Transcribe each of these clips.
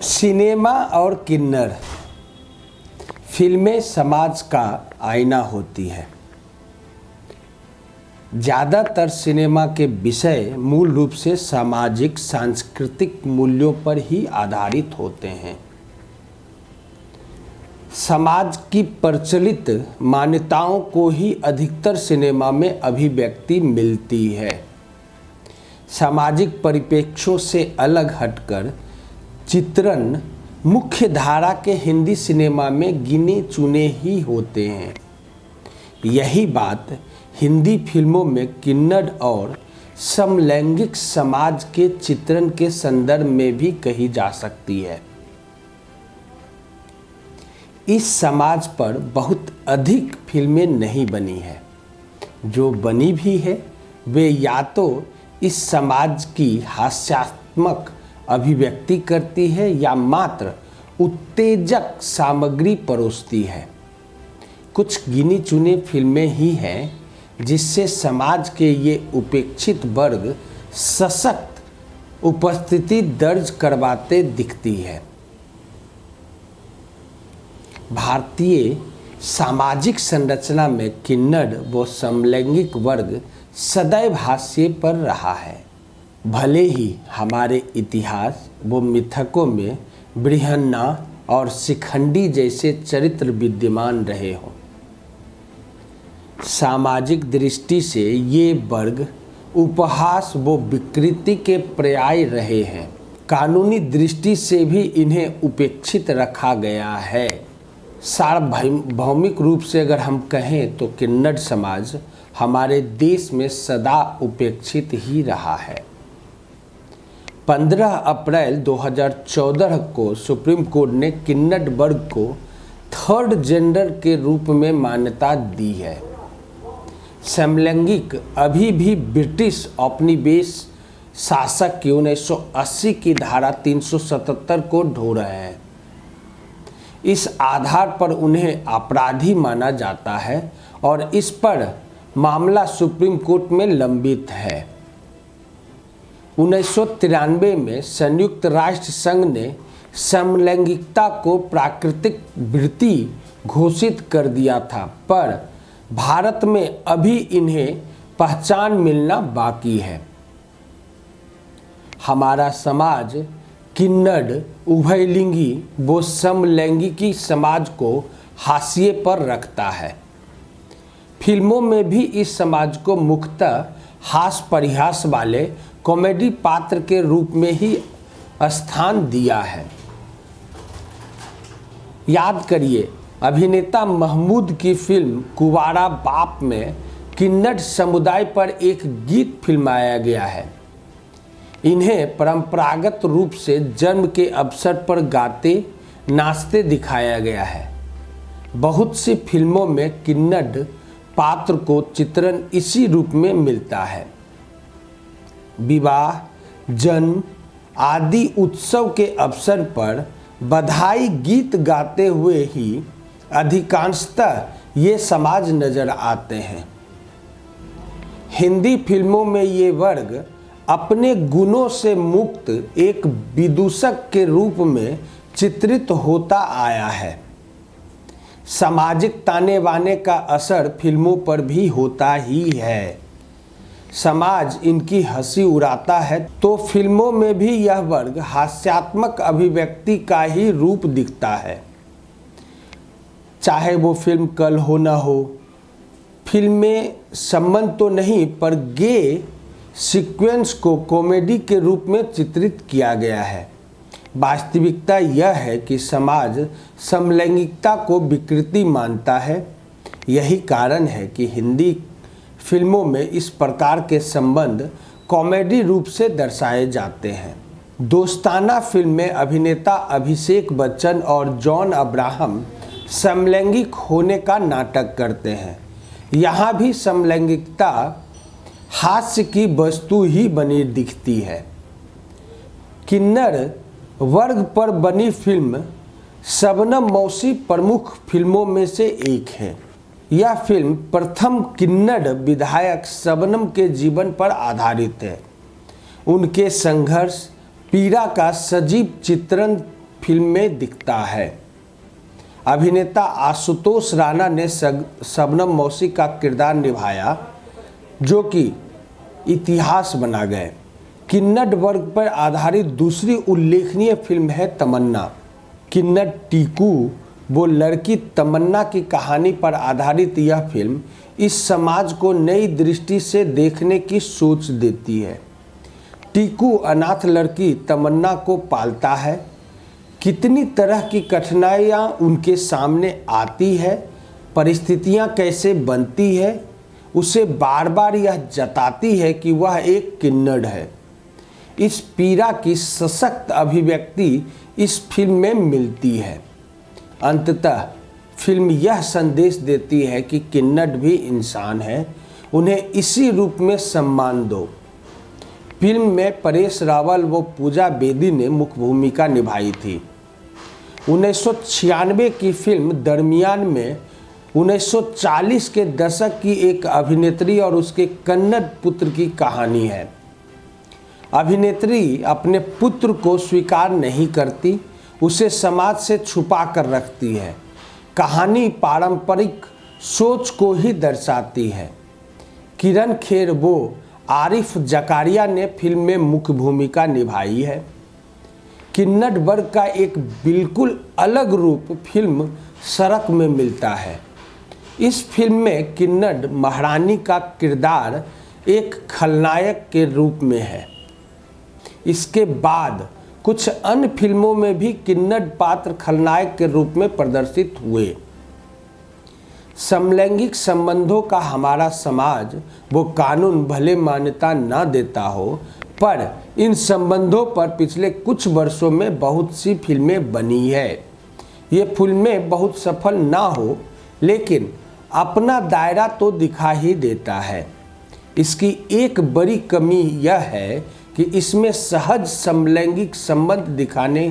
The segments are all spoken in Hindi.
सिनेमा और किन्नर फिल्में समाज का आईना होती है। ज़्यादातर सिनेमा के विषय मूल रूप से सामाजिक सांस्कृतिक मूल्यों पर ही आधारित होते हैं। समाज की प्रचलित मान्यताओं को ही अधिकतर सिनेमा में अभिव्यक्ति मिलती है। सामाजिक परिप्रेक्ष्यों से अलग हटकर चित्रण मुख्य धारा के हिंदी सिनेमा में गिने चुने ही होते हैं। यही बात हिंदी फिल्मों में किन्नर और समलैंगिक समाज के चित्रण के संदर्भ में भी कही जा सकती है। इस समाज पर बहुत अधिक फिल्में नहीं बनी है। जो बनी भी है वे या तो इस समाज की हास्यात्मक अभिव्यक्ति करती है या मात्र उत्तेजक सामग्री परोसती है। कुछ गिनी चुनी फिल्में ही हैं जिससे समाज के ये उपेक्षित वर्ग सशक्त उपस्थिति दर्ज करवाते दिखती है। भारतीय सामाजिक संरचना में किन्नर व समलैंगिक वर्ग सदैव हाशिए पर रहा है। भले ही हमारे इतिहास व मिथकों में बृहन्ना और शिखंडी जैसे चरित्र विद्यमान रहे हों, सामाजिक दृष्टि से ये वर्ग उपहास व विकृति के पर्याय रहे हैं। कानूनी दृष्टि से भी इन्हें उपेक्षित रखा गया है। सार्वभौमिक रूप से अगर हम कहें तो किन्नर समाज हमारे देश में सदा उपेक्षित ही रहा है। 15 अप्रैल 2014 को सुप्रीम कोर्ट ने किन्नर वर्ग को थर्ड जेंडर के रूप में मान्यता दी है। समलैंगिक अभी भी ब्रिटिश औपनिवेश शासक की 1980 की धारा 377 को ढो रहे हैं। इस आधार पर उन्हें अपराधी माना जाता है और इस पर मामला सुप्रीम कोर्ट में लंबित है। 1993 में संयुक्त राष्ट्र संघ ने समलैंगिकता को प्राकृतिक वृत्ति घोषित कर दिया था, पर भारत में अभी इन्हें पहचान मिलना बाकी है। हमारा समाज किन्नर, उभयलिंगी व समलैंगिकी समाज को हाशिए पर रखता है। फिल्मों में भी इस समाज को मुख्यतः हास्य परिहास वाले कॉमेडी पात्र के रूप में ही स्थान दिया है। याद करिए, अभिनेता महमूद की फिल्म कुंवारा बाप में किन्नर समुदाय पर एक गीत फिल्माया गया है। इन्हें परंपरागत रूप से जन्म के अवसर पर गाते नाचते दिखाया गया है। बहुत सी फिल्मों में किन्नर पात्र को चित्रण इसी रूप में मिलता है। विवाह, जन्म आदि उत्सव के अवसर पर बधाई गीत गाते हुए ही अधिकांशतः ये समाज नजर आते हैं। हिंदी फिल्मों में ये वर्ग अपने गुणों से मुक्त एक विदूषक के रूप में चित्रित होता आया है। सामाजिक ताने बाने का असर फिल्मों पर भी होता ही है। समाज इनकी हंसी उड़ाता है तो फिल्मों में भी यह वर्ग हास्यात्मक अभिव्यक्ति का ही रूप दिखता है। चाहे वो फिल्म कल हो ना हो, फिल्में संबंध तो नहीं पर गे सीक्वेंस को कॉमेडी के रूप में चित्रित किया गया है। वास्तविकता यह है कि समाज समलैंगिकता को विकृति मानता है। यही कारण है कि हिंदी फिल्मों में इस प्रकार के संबंध कॉमेडी रूप से दर्शाए जाते हैं। दोस्ताना फिल्म में अभिनेता अभिषेक बच्चन और जॉन अब्राहम समलैंगिक होने का नाटक करते हैं। यहाँ भी समलैंगिकता हास्य की वस्तु ही बनी दिखती है। किन्नर वर्ग पर बनी फिल्म शबनम मौसी प्रमुख फिल्मों में से एक है। यह फिल्म प्रथम किन्नर विधायक शबनम के जीवन पर आधारित है। उनके संघर्ष, पीड़ा का सजीव चित्रण फिल्म में दिखता है। अभिनेता आशुतोष राणा ने शबनम मौसी का किरदार निभाया, जो कि इतिहास बना गए। किन्नड़ वर्ग पर आधारित दूसरी उल्लेखनीय फिल्म है तमन्ना। किन्नड़ टीकू वो लड़की तमन्ना की कहानी पर आधारित यह फिल्म इस समाज को नई दृष्टि से देखने की सोच देती है। टीकू अनाथ लड़की तमन्ना को पालता है। कितनी तरह की कठिनाइयाँ उनके सामने आती है, परिस्थितियाँ कैसे बनती है, उसे बार बार यह जताती है कि वह एक किन्नड़ है। इस पीड़ा की सशक्त अभिव्यक्ति इस फिल्म में मिलती है। अंततः फिल्म यह संदेश देती है कि किन्नड़ भी इंसान है, उन्हें इसी रूप में सम्मान दो। फिल्म में परेश रावल व पूजा बेदी ने मुख्य भूमिका निभाई थी। 1996 की फिल्म दरमियान में 1940 के दशक की एक अभिनेत्री और उसके कन्नड़ पुत्र की कहानी है। अभिनेत्री अपने पुत्र को स्वीकार नहीं करती, उसे समाज से छुपा कर रखती है। कहानी पारंपरिक सोच को ही दर्शाती है। किरण खेर वो आरिफ जकारिया ने फिल्म में मुख्य भूमिका निभाई है। किन्नड़ वर्ग का एक बिल्कुल अलग रूप फिल्म सड़क में मिलता है। इस फिल्म में किन्नड़ महारानी का किरदार एक खलनायक के रूप में है। इसके बाद कुछ अन्य फिल्मों में भी किन्नड़ पात्र खलनायक के रूप में प्रदर्शित हुए। समलैंगिक संबंधों का हमारा समाज वो कानून भले मान्यता ना देता हो, पर इन संबंधों पर पिछले कुछ वर्षों में बहुत सी फिल्में बनी है। ये फिल्में बहुत सफल ना हो, लेकिन अपना दायरा तो दिखा ही देता है। इसकी एक बड़ी कमी यह है कि इसमें सहज समलैंगिक संबंध दिखाने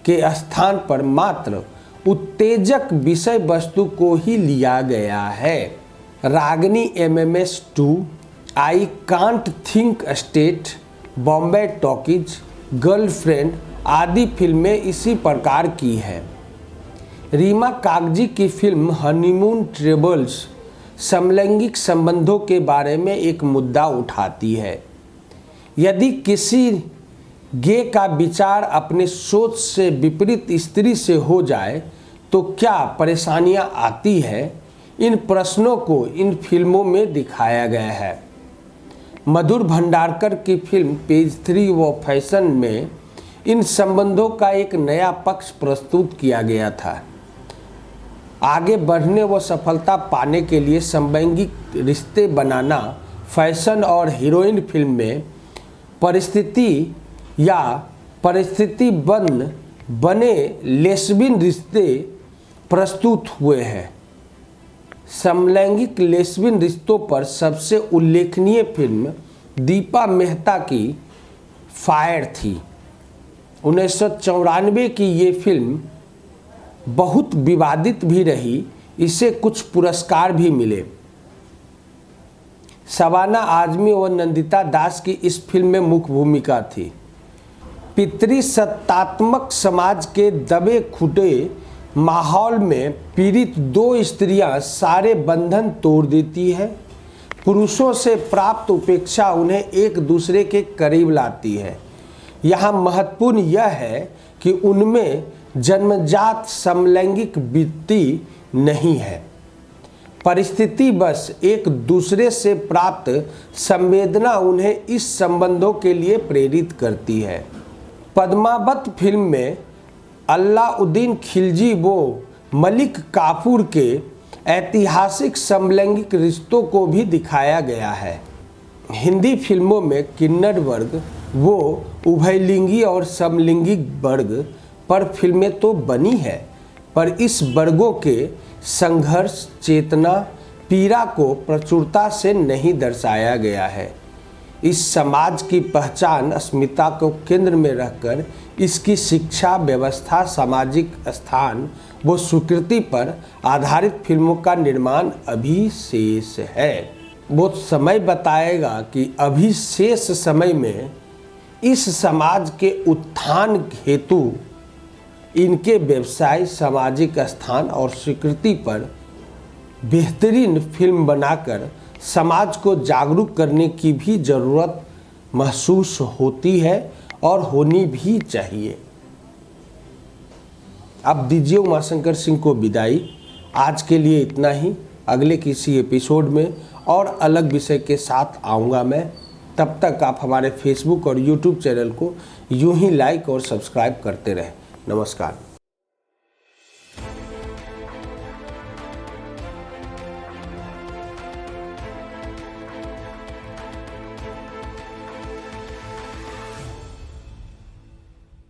के स्थान पर मात्र उत्तेजक विषय वस्तु को ही लिया गया है। Ragini MMS 2, I can't think state, Bombay talkies, girlfriend आदि फिल्में इसी प्रकार की है। रीमा कागजी की फिल्म हनीमून ट्रेवल्स समलैंगिक संबंधों के बारे में एक मुद्दा उठाती है। यदि किसी गे का विचार अपने सोच से विपरीत स्त्री से हो जाए तो क्या परेशानियां आती है, इन प्रश्नों को इन फिल्मों में दिखाया गया है। मधुर भंडारकर की फिल्म पेज 3 व फैशन में इन संबंधों का एक नया पक्ष प्रस्तुत किया गया था। आगे बढ़ने व सफलता पाने के लिए समलैंगिक रिश्ते बनाना फैशन और हीरोइन फिल्म में परिस्थिति बने लेस्बियन रिश्ते प्रस्तुत हुए हैं। समलैंगिक लेस्बियन रिश्तों पर सबसे उल्लेखनीय फिल्म दीपा मेहता की फायर थी। 1994 की ये फिल्म बहुत विवादित भी रही, इसे कुछ पुरस्कार भी मिले। शबाना आजमी और नंदिता दास की इस फिल्म में मुख्य भूमिका थी। पितृसत्तात्मक समाज के दबे खुटे माहौल में पीड़ित दो स्त्रियां सारे बंधन तोड़ देती है। पुरुषों से प्राप्त उपेक्षा उन्हें एक दूसरे के करीब लाती है। यहाँ महत्वपूर्ण यह है कि उनमें जन्मजात समलैंगिक वृत्ति नहीं है। परिस्थिति बस एक दूसरे से प्राप्त संवेदना उन्हें इस संबंधों के लिए प्रेरित करती है। पद्मावत फिल्म में अलाउद्दीन खिलजी वो मलिक काफूर के ऐतिहासिक समलैंगिक रिश्तों को भी दिखाया गया है। हिंदी फिल्मों में किन्नड़ वर्ग वो उभयलिंगी और समलिंगी वर्ग पर फिल्में तो बनी है, पर इस वर्गों के संघर्ष, चेतना, पीड़ा को प्रचुरता से नहीं दर्शाया गया है। इस समाज की पहचान अस्मिता को केंद्र में रखकर इसकी शिक्षा व्यवस्था, सामाजिक स्थान व स्वीकृति पर आधारित फिल्मों का निर्माण अभी शेष है। वो समय बताएगा कि अभी शेष समय में इस समाज के उत्थान हेतु इनके व्यवसाय, सामाजिक स्थान और स्वीकृति पर बेहतरीन फिल्म बनाकर समाज को जागरूक करने की भी ज़रूरत महसूस होती है और होनी भी चाहिए। अब दीजिए उमाशंकर सिंह को विदाई। आज के लिए इतना ही। अगले किसी एपिसोड में और अलग विषय के साथ आऊँगा मैं। तब तक आप हमारे फेसबुक और यूट्यूब चैनल को यूं ही लाइक और सब्सक्राइब करते रहें। नमस्कार।